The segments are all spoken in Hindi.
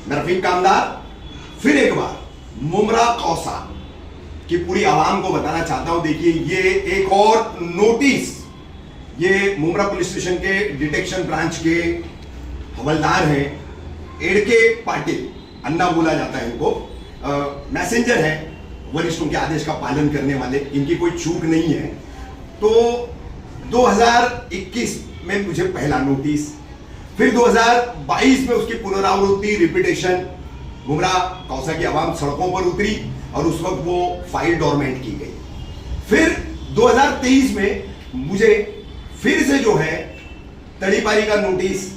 मैं रफीक कामदार फिर एक बार मुमरा कौसा की पूरी आवाम को बताना चाहता हूं। देखिए, ये एक और नोटिस, ये मुमरा पुलिस स्टेशन के डिटेक्शन ब्रांच के हवलदार हैं, एड़के पाटिल, अन्ना बोला जाता है इनको, मैसेंजर है, वरिष्ठों के आदेश का पालन करने वाले, इनकी कोई चूक नहीं है। तो 2021 में मुझे पहला नोटिस, फिर 2022 में उसकी पुनरावृत्ति, रिपीटेशन, मुमरा कौसा की आवाम सड़कों पर उतरी और उस वक्त वो फाइल डोरमेंट की गई। फिर 2023 में मुझे फिर से जो है तड़ीपारी का नोटिस,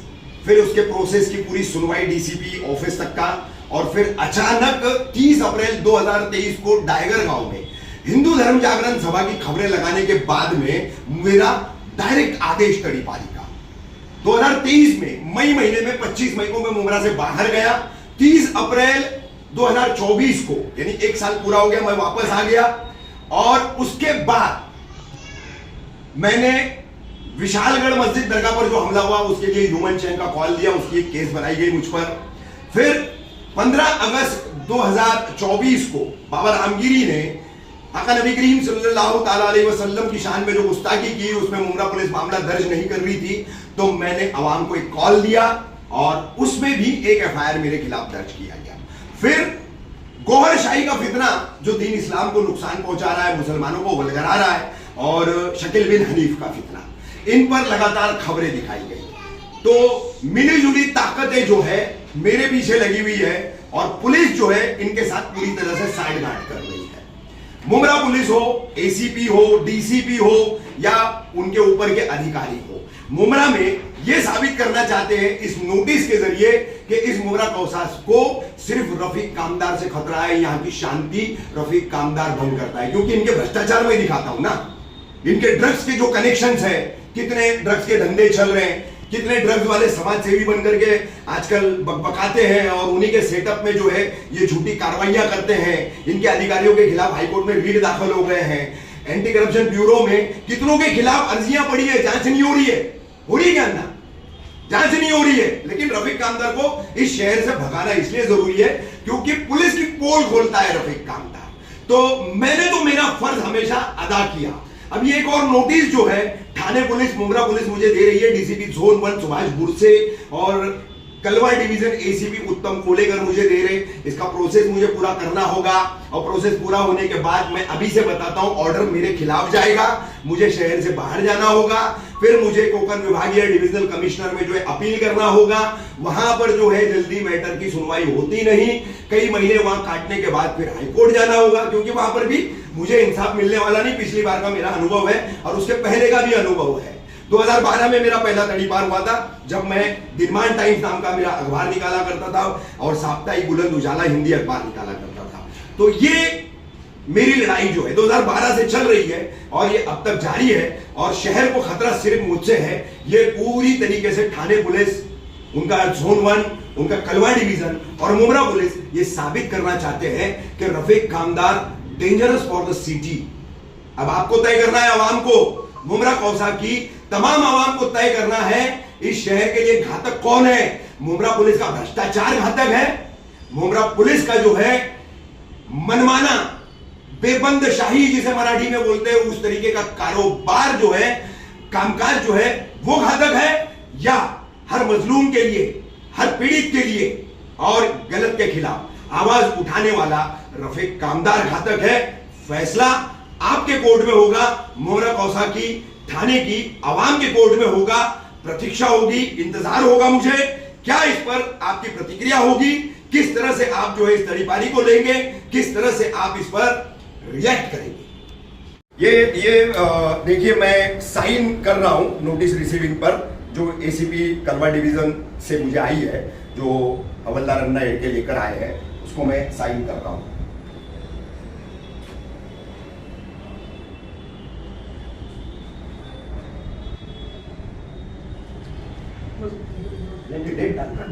फिर उसके प्रोसेस की पूरी सुनवाई डीसीपी ऑफिस तक का, और फिर अचानक 30 अप्रैल 2023 को डायगर गांव में हिंदू धर्म जागरण सभा की खबरें लगाने के बाद में मेरा डायरेक्ट आदेश तड़ीपारी का 2023 में मई महीने में 25 मई को मैं मुमरा से बाहर गया। 30 अप्रैल 2024 को, यानी एक साल पूरा हो गया, मैं वापस आ गया। और उसके बाद मैंने विशालगढ़ मस्जिद दरगाह पर जो हमला हुआ उसके लिए ह्यूमन चैन का कॉल दिया, उसकी एक केस बनाई गई मुझ पर। फिर 15 अगस्त 2024 को बाबा रामगिरी ने आका नबी करीम सल्लल्लाहु ताला अलैहि वसल्लम की शान में जो गुस्ताखी की, उसमें मुमरा पुलिस मामला दर्ज नहीं कर रही थी, तो मैंने अवाम को एक कॉल दिया और उसमें भी एक एफआईआर मेरे खिलाफ दर्ज किया गया। फिर गोहरशाही का फितना जो दीन इस्लाम को नुकसान पहुंचा रहा है, मुसलमानों को वलगरा रहा है, और शकील बिन हनीफ का फितना, इन पर लगातार खबरें दिखाई गई। तो मिली जुली ताकतें जो है मेरे पीछे लगी हुई है और पुलिस जो है इनके साथ पूरी तरह से साइड गार्ड कर रही है। मुमरा पुलिस हो, एसीपी हो, डीसीपी हो या उनके ऊपर के अधिकारी हो, मुमरा में यह साबित करना चाहते हैं इस नोटिस के जरिए कि इस मुमरा कौसा को सिर्फ रफीक कामदार से खतरा है, यहां की शांति रफीक कामदार भंग करता है। क्योंकि इनके भ्रष्टाचार में दिखाता हूं ना, इनके ड्रग्स के जो कनेक्शंस है, कितने ड्रग्स के धंधे चल रहे हैं, कितने ड्रग्स वाले समाज सेवी बनकर के आजकल बकबकाते हैं और उन्हीं के सेटअप में जो है ये झूठी कार्रवाइयां करते हैं। इनके अधिकारियों के खिलाफ हाईकोर्ट में रीट दाखिल हो गए हैं, एंटी करप्शन ब्यूरो में कितनों के खिलाफ अर्जियां पड़ी है, जांच नहीं हो रही है। हो रही है क्या ना? जांच नहीं हो रही है। लेकिन रफीक कामदार को इस शहर से भगाना इसलिए जरूरी है क्योंकि पुलिस की पोल खोलता है रफीक कामदार। तो मैंने तो मेरा फर्ज हमेशा अदा किया। अब ये एक और नोटिस जो है थाने पुलिस, मुमरा पुलिस मुझे दे रही है, डीसीपी जोन 1 सुभाष बुरसे और कलवा डिवीजन एसीपी उत्तम कोलेकर मुझे दे रहे। इसका प्रोसेस मुझे पूरा करना होगा और प्रोसेस पूरा होने के बाद मैं अभी से बताता हूं ऑर्डर मेरे खिलाफ जाएगा, मुझे शहर से बाहर जाना होगा। फिर मुझे कोकन विभागीय डिविजनल कमिश्नर में जो है अपील करना होगा। वहां पर जो है जल्दी मैटर की सुनवाई होती नहीं, कई महीने वहां काटने के बाद फिर हाईकोर्ट जाना होगा, क्योंकि वहां पर भी मुझे इंसाफ मिलने वाला नहीं। पिछली बार का मेरा अनुभव है और उसके पहले का भी अनुभव है। 2012 में मेरा पहला तड़ीपार हुआ था, जब मैं दिनमान टाइम्स नाम का मेरा अखबार निकाला करता था और साप्ताहिक बुलंद उजाला हिंदी अखबार निकाला करता था। तो ये मेरी लड़ाई जो है 2012 से चल रही है और ये अब तक जारी है और शहर को खतरा सिर्फ मुझसे है। ये पूरी तरीके से थाने पुलिस, उनका जोन 1, उनका कलवा डिवीजन और मुमरा पुलिस ये साबित करना चाहते हैं कि रफीक कामदार डेंजरस फॉर द सिटी। अब आपको तय करना है, आवाम को, मुमरा कौसा की तमाम आवाम को तय करना है इस शहर के लिए घातक कौन है। मुमरा पुलिस का भ्रष्टाचार घातक है, मुमरा पुलिस का जो है मनमाना बेबंद शाही जिसे मराठी में बोलते हैं उस तरीके का कारोबार जो है, कामकाज जो है वो घातक है, या हर मजलूम के लिए, हर पीड़ित के लिए और गलत के खिलाफ आवाज उठाने वाला रफीक कामदार घातक है। फैसला आपके कोर्ट में होगा, मुमरा कौसा की थाने की आवाम के कोर्ट में होगा। प्रतीक्षा होगी, इंतजार होगा मुझे, क्या इस पर आपकी प्रतिक्रिया होगी, किस तरह से आप जो है इस तड़ीपारी को लेंगे, किस तरह से आप इस पर रिएक्ट करेंगे। ये देखिए, मैं साइन कर रहा हूं नोटिस रिसीविंग पर, जो एसीपी कलवा डिवीजन से मुझे आई है, जो हवलदार अन्ना एड़के लेकर आए हैं, उसको मैं साइन कर रहा हूं। डेट डालना